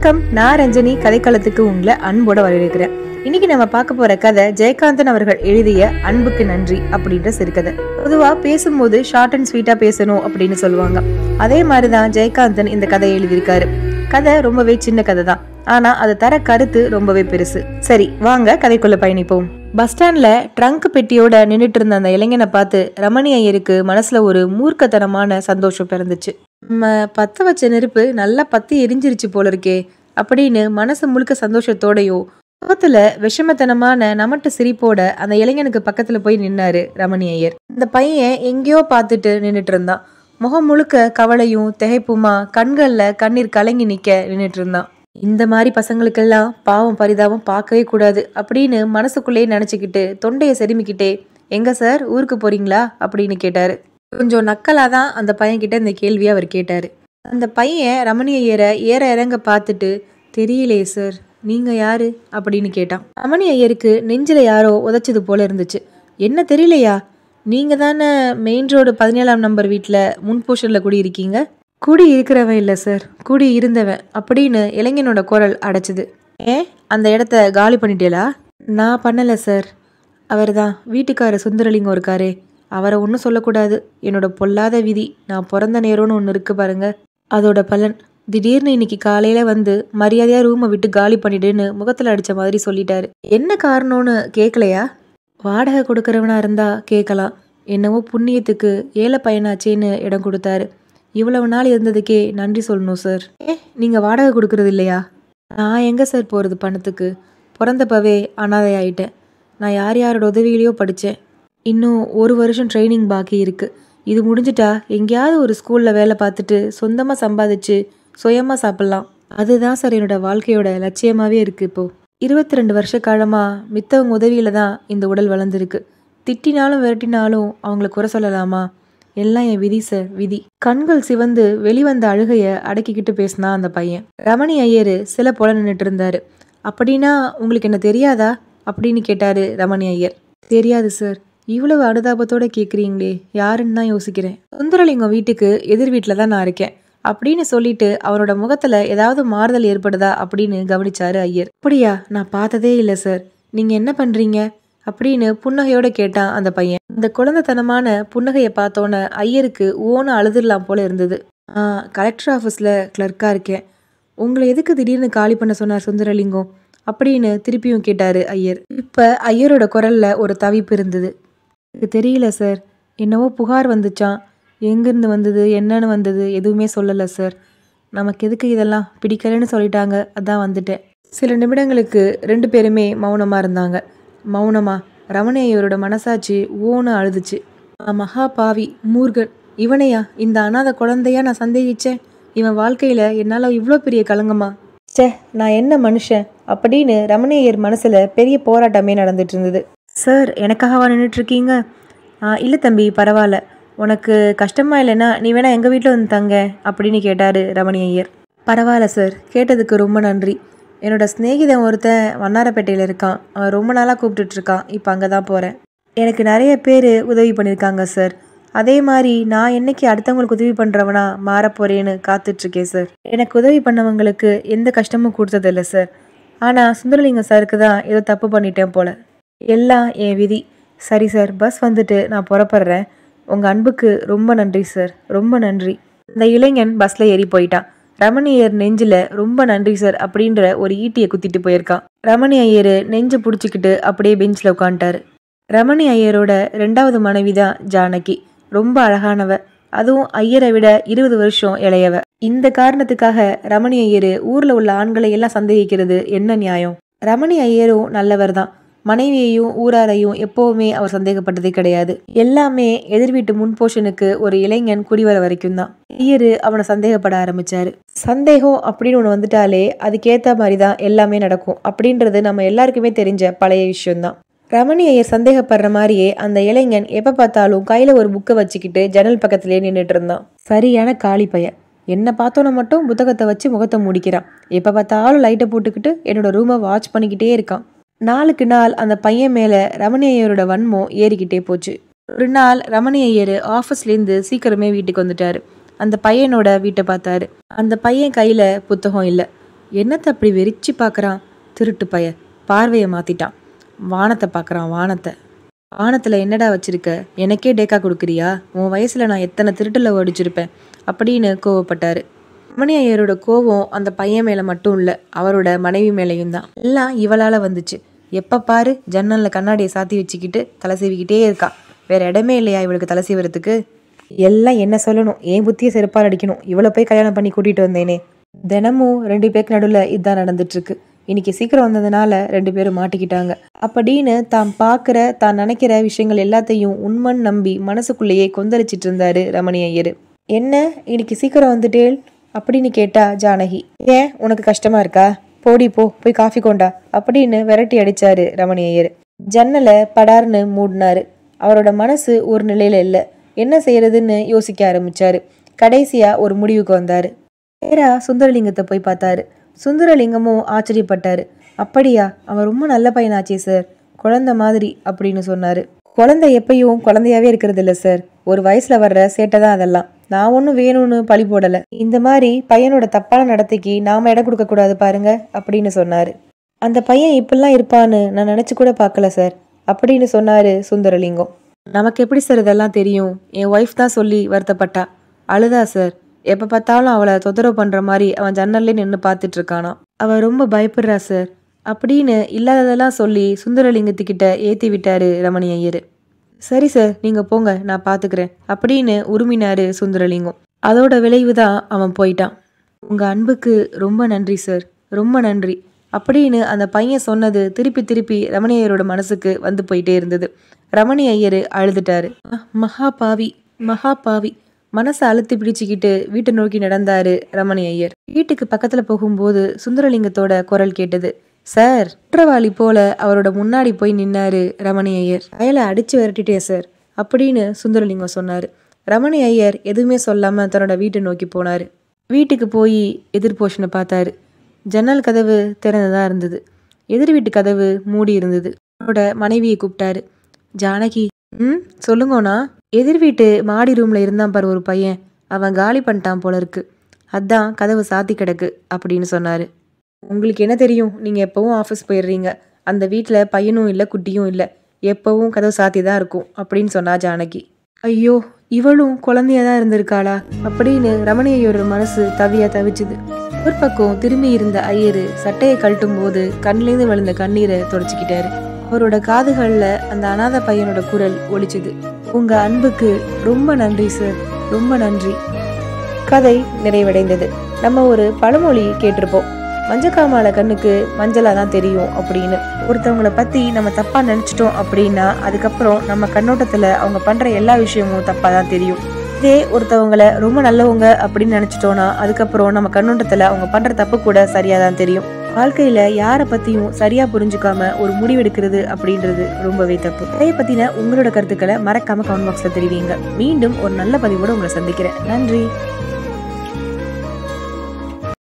வணக்கம், நான் ரஞ்சனி. கதைக்களத்துக்கு உங்களை அன்போட வரவேற்கிறேன். இன்னைக்கு நம்ம பார்க்க போற கதை ஜெயகாந்தன் அவர்கள் எழுதிய அன்புக்கு நன்றி அப்படின்ற சிறுகதை. பொதுவா பேசும்போது ஷார்ட் அண்ட் ஸ்வீட்டா பேசணும் அப்படின்னு சொல்லுவாங்க. அதே மாதிரிதான் ஜெயகாந்தன் இந்த கதையை எழுதியிருக்காரு. கதை ரொம்பவே சின்ன கதை தான், ஆனா அது தர கருத்து ரொம்பவே பெருசு. சரி வாங்க கதைக்குள்ள பயணிப்போம். பஸ் ஸ்டாண்ட்ல ட்ரங்க் பெட்டியோட நின்றுட்டு இருந்த அந்த இளைஞனை பார்த்து ரமணி ஐயருக்கு மனசுல ஒரு மூர்க்கத்தனமான சந்தோஷம் பிறந்துச்சு. நம்ம பத்த வச்ச நெருப்பு நல்லா பத்தி எரிஞ்சிருச்சு போல இருக்கே அப்படின்னு மனசு முழுக்க சந்தோஷத்தோடையும் முகத்துல விஷமத்தனமான நமட்டு சிரிப்போட அந்த இளைஞனுக்கு பக்கத்துல போய் நின்னாரு ரமணி ஐயர். அந்த பையன் எங்கேயோ பார்த்துட்டு நின்றுட்டு இருந்தான். முகம் முழுக்க கவலையும் திகைப்புமா கண்கள்ல கண்ணீர் கலங்கி நிக்க நின்றுட்டு இருந்தான். இந்த மாதிரி பசங்களுக்கெல்லாம் பாவம் பரிதாபம் பார்க்கவே கூடாது அப்படின்னு மனசுக்குள்ளேயே நினைச்சுக்கிட்டு தொண்டையை செருமிக்கிட்டே, எங்க சார் ஊருக்கு போறீங்களா அப்படின்னு கேட்டாரு. கொஞ்சம் நக்கலாதான் அந்த பையன் கிட்ட இந்த கேள்வியை அவர் கேட்டாரு. அந்த பையன் ரமணி ஐயரை ஏற இறங்க பார்த்துட்டு, தெரியலையே சார், நீங்க யாரு அப்படின்னு கேட்டான். ரமணி ஐயருக்கு நெஞ்சில யாரோ உதைச்சது போல இருந்துச்சு. என்ன தெரியலையா? நீங்க தானே மெயின் ரோடு 17ஆம் நம்பர் வீட்டுல முன் போர்ஷன்ல குடியிருக்கீங்க? குடி இருக்கிறவன் இல்லை சார், குடி இருந்தவன் அப்படின்னு இளைஞனோட குரல் அடைச்சிது. ஏன் அந்த இடத்த காலி பண்ணிட்டேலா? நான் பண்ணலை சார், அவர் தான் வீட்டுக்காரர் சுந்தரலிங்கம் இருக்காரே, அவரை ஒன்றும் சொல்லக்கூடாது. என்னோட பொல்லாத விதி, நான் பிறந்த நேரம்னு ஒன்று இருக்கு பாருங்க, அதோட பலன். திடீர்னு இன்னைக்கு காலையில வந்து மரியாதையா ரூமை விட்டு காலி பண்ணிடுன்னு முகத்தில் அடிச்ச மாதிரி சொல்லிட்டாரு. என்ன காரணம்னு கேட்கலையா? வாடகை கொடுக்கறவனா இருந்தா கேட்கலாம், என்னவோ புண்ணியத்துக்கு ஏழை பையனாச்சேன்னு இடம் கொடுத்தாரு. இவ்வளவு நாள் இருந்ததுக்கே நன்றி சொல்லணும் சார். நீங்க வாடகை கொடுக்கறது இல்லையா? நான் எங்க சார் போறது பணத்துக்கு? பிறந்தப்பவே அனாதை ஆயிட்டேன். நான் யாரோட உதவியிலையோ படித்தேன். இன்னும் 1 வருஷம் ட்ரைனிங் பாக்கி இருக்கு. இது முடிஞ்சிட்டா எங்கேயாவது ஒரு ஸ்கூல்ல வேலை பார்த்துட்டு சொந்தமாக சம்பாதிச்சு சுயமாக சாப்பிட்லாம். அதுதான் சார் என்னோட வாழ்க்கையோட லட்சியமாகவே இருக்கு. இப்போ 22 வருஷ காலமா மித்தவங்க உதவியில தான் இந்த உடல் வளர்ந்துருக்கு. திட்டினாலும் விரட்டினாலும் அவங்கள குறை சொல்லலாமா? எல்லாம் என் விதி சார், விதி. கண்கள் சிவந்து வெளிவந்த அழுகைய அடக்கிக்கிட்டு பேசினா அந்த பையன். ரமணி ஐயர் சில போல நின்றுட்டு இருந்தாரு. அப்படின்னா உங்களுக்கு என்ன தெரியாதா அப்படின்னு கேட்டாரு ரமணி ஐயர். தெரியாது சார். இவ்வளவு அனுதாபத்தோட கேட்குறீங்களே, யாருன்னு தான் யோசிக்கிறேன். சுந்தரலிங்கம் வீட்டுக்கு எதிர் வீட்டில் தான் நான் இருக்கேன் அப்படின்னு சொல்லிட்டு அவரோட முகத்துல ஏதாவது மாறுதல் ஏற்படுதா அப்படின்னு கவனிச்சாரு ஐயர். அப்படியா? நான் பார்த்ததே இல்லை சார். நீங்க என்ன பண்றீங்க அப்படின்னு புன்னகையோட கேட்டான் அந்த பையன். அந்த குழந்தைத்தனமான புன்னகையை பார்த்தோன்னே ஐயருக்கு ஓன அழுதுடலாம் போல இருந்தது. கலெக்டர் ஆஃபீஸில் கிளர்க்காக இருக்கேன். உங்களை எதுக்கு திடீர்னு காலி பண்ண சொன்னார் சுந்தரலிங்கம் அப்படின்னு திருப்பியும் கேட்டாரு ஐயர். இப்போ ஐயரோட குரல்ல ஒரு தவிப்பு இருந்தது. எனக்கு தெரியல சார், என்னவோ புகார் வந்துச்சான். எங்கேருந்து வந்தது, என்னன்னு வந்தது எதுவுமே சொல்லலை சார். நமக்கு எதுக்கு இதெல்லாம், பிடிக்கலன்னு சொல்லிட்டாங்க, அதான் வந்துட்டேன். சில நிமிடங்களுக்கு 2 பேருமே மௌனமாக இருந்தாங்க. மௌனமா ரமணி ஐயரோட மனசாட்சி ஓன்னு அழுதுச்சு. மகா பாவி மூர்கன், இவனையா, இந்த அனாதை குழந்தையா நான் சந்தேகிச்சேன். இவன் வாழ்க்கையில என்னால இவ்வளோ பெரிய கலங்கமா? சே, நான் என்ன மனுஷன் அப்படின்னு ரமணி ஐயர் மனசுல பெரிய போராட்டமே நடந்துட்டு இருந்தது. சார், எனக்காகவா நின்றுட்டு இருக்கீங்க? இல்லை தம்பி, பரவாயில்ல. உனக்கு கஷ்டமா இல்லைன்னா நீ வேணா எங்கள் வீட்டில் வந்து தங்க அப்படின்னு கேட்டாரு ரமணி ஐயர். பரவாயில்ல சார், கேட்டதுக்கு ரொம்ப நன்றி. என்னோட ஸ்நேகிதன் ஒருத்தன் வண்ணாரப்பேட்டையில் இருக்கான். அவன் ரொம்ப நாளாக கூப்பிட்டுட்டு இருக்கான். இப்போ அங்கே தான் போகிறேன். எனக்கு நிறைய பேர் உதவி பண்ணியிருக்காங்க சார். அதே மாதிரி நான் என்னைக்கு அடுத்தவங்களுக்கு உதவி பண்ணுறவனா மாறப்போறேன்னு காத்துட்ருக்கேன் சார். எனக்கு உதவி பண்ணவங்களுக்கு எந்த கஷ்டமும் கொடுத்ததில்லை சார். ஆனால் சுந்தரலிங்கம் சாருக்கு தான் ஏதோ தப்பு பண்ணிட்டேன் போல. எல்லாம் என் விதி. சரி சார், பஸ் வந்துட்டு நான் புறப்படுறேன். உங்கள் அன்புக்கு ரொம்ப நன்றி சார், ரொம்ப நன்றி. இந்த இளைஞன் பஸ்ஸில் ஏறி போயிட்டான். ரமணி ஐயர் நெஞ்சில் ரொம்ப நன்றி சார் அப்படின்ற ஒரு ஈட்டியை குத்திட்டு போயிருக்கான். ரமணி ஐயர் நெஞ்சை பிடிச்சிக்கிட்டு அப்படியே பெஞ்சில் உட்காந்துட்டாரு. ரமணி ஐயரோட 2வது மனைவி தான் ஜானகி. ரொம்ப அழகானவ, அதுவும் ஐயரை விட 20 வருஷம் இளையவ. இந்த காரணத்துக்காக ரமணி ஐயர் ஊரில் உள்ள ஆண்களை எல்லாம் சந்தேகிக்கிறது என்ன நியாயம்? ரமணி ஐயரும் நல்லவர் தான். மனைவியையும் ஊராரையும் எப்போவுமே அவர் சந்தேகப்பட்டதே கிடையாது. எல்லாமே எதிர் வீட்டு முன் போர்ஷனுக்கு ஒரு இளைஞன் குடிவர வரைக்கும் தான் ஐயரு அவனை சந்தேகப்பட ஆரம்பிச்சாரு. சந்தேகம் அப்படின்னு ஒன்று வந்துட்டாலே அதுக்கேற்ற மாதிரி தான் எல்லாமே நடக்கும் அப்படின்றது நம்ம எல்லாருக்குமே தெரிஞ்ச பழைய விஷயம்தான். ரமணி ஐயர் சந்தேகப்படுற மாதிரியே அந்த இளைஞன் எப்ப பார்த்தாலும் கையில ஒரு புக்கை வச்சுக்கிட்டு ஜன்னல் பக்கத்திலேயே நின்றுட்டு இருந்தான். சரியான காளி பையன். என்னை பார்த்தோன்னு மட்டும் புத்தகத்தை வச்சு முகத்தை முடிக்கிறான். எப்ப பார்த்தாலும் லைட்டை போட்டுக்கிட்டு என்னோட ரூமை வாட்ச் பண்ணிக்கிட்டே இருக்கான். நாளுக்கு நாள் அந்த பையன் மேல ரமணி ஐயரோட வன்மம் ஏறிக்கிட்டே போச்சு. ஒரு நாள் ரமணி ஐயர் ஆஃபீஸ்லேருந்து சீக்கிரமே வீட்டுக்கு வந்துட்டாரு. அந்த பையனோட வீட்டை பார்த்தாரு. அந்த பையன் கையில புத்தகம் இல்லை. என்னத்தை அப்படி வெறிச்சு பார்க்கறான்? திருட்டு பைய பார்வையை மாத்திட்டான். வானத்தை பார்க்கறான், வானத்தை. வானத்துல என்னடா வச்சிருக்க? எனக்கே டேக்கா கொடுக்குறியா? உன் வயசுல நான் எத்தனை திருட்டுல ஓடிச்சிருப்பேன் அப்படின்னு கோவப்பட்டாரு. ரமணி ஐயரோட கோவம் அந்த பையன் மேல மட்டும் இல்ல, அவரோட மனைவி மேலையும் தான். எல்லாம் இவளால வந்துச்சு. எப்ப பாரு ஜன்னல்ல கண்ணாடியை சாத்தி வச்சுக்கிட்டு தலை சீவிக்கிட்டே இருக்கா. வேற இடமே இல்லையா இவளுக்கு தலை சீவறதுக்கு? எல்லாம் என்ன சொல்லணும், என் புத்திய செருப்பால் அடிக்கணும். இவளை போய் கல்யாணம் பண்ணி கூட்டிட்டு வந்தேனே. தினமும் 2 பேருக்கு நடுவில் இதுதான் நடந்துட்டு இருக்கு. இன்னைக்கு சீக்கிரம் வந்ததுனால 2 பேரும் மாட்டிக்கிட்டாங்க அப்படின்னு தான் பார்க்குற தான் நினைக்கிற விஷயங்கள் எல்லாத்தையும் உண்மன் நம்பி மனசுக்குள்ளேயே கொந்தளிச்சிட்டு இருந்தாரு ரமணி ஐயர். என்ன இன்னைக்கு சீக்கிரம் வந்துட்டேள் அப்படின்னு கேட்டா ஜானகி. ஏன் உனக்கு கஷ்டமா இருக்கா? போடி போய் காஃபி கொண்டா அப்படின்னு விரட்டி அடிச்சாரு ரமணி ஐயர். ஜன்னலை படார்னு மூடினாரு. அவரோட மனசு ஒரு நிலையில இல்லை. என்ன செய்யறதுன்னு யோசிக்க ஆரம்பிச்சாரு. கடைசியா ஒரு முடிவுக்கு வந்தாரு. நேரா சுந்தரலிங்கத்தை போய் பார்த்தாரு. சுந்தரலிங்கமும் ஆச்சரியப்பட்டாரு. அப்படியா, அவன் ரொம்ப நல்ல பையனாச்சே சார், குழந்தை மாதிரி அப்படின்னு சொன்னாரு. குழந்தை எப்பயும் குழந்தையாவே இருக்கிறது இல்லை சார், ஒரு வயசுல வர்ற சேட்டை தான் அதெல்லாம். நான் ஒன்றும் வேணும்னு பழி போடலை. இந்த மாதிரி பையனோட தப்பான நடத்தைக்கு நாம இடம் கொடுக்க கூடாது பாருங்க அப்படின்னு சொன்னாரு. அந்த பையன் இப்படிலாம் இருப்பான்னு நான் நினைச்சு கூட பார்க்கல சார் அப்படின்னு சொன்னாரு சுந்தரலிங்கம். நமக்கு எப்படி சார் இதெல்லாம் தெரியும்? என் ஒய்ஃப் தான் சொல்லி வருத்தப்பட்டா. அழுதா சார். எப்ப பார்த்தாலும் அவளை தொந்தரவு பண்ற மாதிரி அவன் ஜன்னல்லே நின்று பார்த்துட்டு இருக்கானா. அவ ரொம்ப பயப்படுறா சார் அப்படின்னு இல்லாததெல்லாம் சொல்லி சுந்தரலிங்கத்துக்கிட்ட ஏத்தி விட்டாரு ரமணி ஐயர். சரி சார், நீங்க போங்க, நான் பாத்துக்கிறேன் அப்படின்னு உருமினாரு சுந்தரலிங்கம். அதோட விளைவுதான் அவன் போயிட்டான். உங்க அன்புக்கு ரொம்ப நன்றி சார், ரொம்ப நன்றி அப்படின்னு அந்த பையன் சொன்னது திருப்பி திருப்பி ரமணி ஐயரோட மனசுக்கு வந்து போயிட்டே இருந்தது. ரமணி ஐயர் அழுதுட்டாரு. மகா பாவி, மகா பாவி. மனசை அழுத்தி பிடிச்சிக்கிட்டு வீட்டை நோக்கி நடந்தாரு ரமணி ஐயர். வீட்டுக்கு பக்கத்துல போகும்போது சுந்தரலிங்கத்தோட குரல் கேட்டது. சார், குற்றவாளி போல அவரோட முன்னாடி போய் நின்னாரு ரமணி ஐயர். அயலை அடிச்சு விரட்டிட்டேன் சார் அப்படின்னு சுந்தரலிங்கம் சொன்னாரு. ரமணி ஐயர் எதுவுமே சொல்லாம தன்னோட வீட்டை நோக்கி போனாரு. வீட்டுக்கு போய் எதிர் போர்ஷனை பார்த்தாரு. ஜன்னல் கதவு திறந்ததா இருந்தது. எதிர் வீட்டு கதவு மூடி இருந்தது. அவரோட மனைவியை கூப்பிட்டாரு. ஜானகி. சொல்லுங்கண்ணா. எதிர் வீட்டு மாடி ரூம்ல இருந்தான் பாரு ஒரு பையன், அவன் காலி பண்ணிட்டான் போல இருக்கு, அதான் கதவு சாத்தி கிடக்கு அப்படின்னு சொன்னாரு. உங்களுக்கு என்ன தெரியும், நீங்க எப்பவும் ஆஃபீஸ் போயிடுறீங்க, அந்த வீட்டுல பையனும் இல்லை குட்டியும் இல்லை, எப்பவும் கதவு சாத்தி தான் இருக்கும் அப்படின்னு சொன்னா ஜானகி. ஐயோ, இவளும் குழந்தையாதான் இருந்திருக்காளா அப்படின்னு ரமணி ஐயரோட மனசு தவிச்சுது. ஒரு பக்கம் திரும்பி இருந்த ஐயரு சட்டையை கழட்டும் போது கண்ணிலேருந்து விழுந்த கண்ணீரை தொடச்சிக்கிட்டாரு. அவரோட காதுகள்ல அந்த அனாதை பையனோட குரல் ஒலிச்சுது. உங்க அன்புக்கு ரொம்ப நன்றி சார், ரொம்ப நன்றி. கதை நிறைவடைந்தது. நம்ம ஒரு பழமொழி கேட்டிருப்போம், மஞ்சக்காமால கண்ணுக்கு மஞ்சளா தான் தெரியும் அப்படின்னு. ஒருத்தவங்களை பத்தி நம்ம தப்பா நினைச்சிட்டோம் அப்படின்னா அதுக்கப்புறம் நம்ம கண்ணோட்டத்துல அவங்க பண்ற எல்லா விஷயமும் தப்பா தான் தெரியும். இதே ஒருத்தவங்களை ரொம்ப நல்லவங்க அப்படின்னு நினைச்சிட்டோம்னா அதுக்கப்புறம் நம்ம கண்ணோட்டத்துல அவங்க பண்ற தப்பு கூட சரியா தான் தெரியும். வாழ்க்கையில யாரை பத்தியும் சரியா புரிஞ்சுக்காம ஒரு முடிவெடுக்கிறது அப்படின்றது ரொம்பவே தப்பு. இதைய பத்தின உங்களோட கருத்துக்களை மறக்காம கமெண்ட் பாக்ஸ்ல தெரிவிங்க. மீண்டும் ஒரு நல்ல பதிவோட உங்களை சந்திக்கிறேன். நன்றி.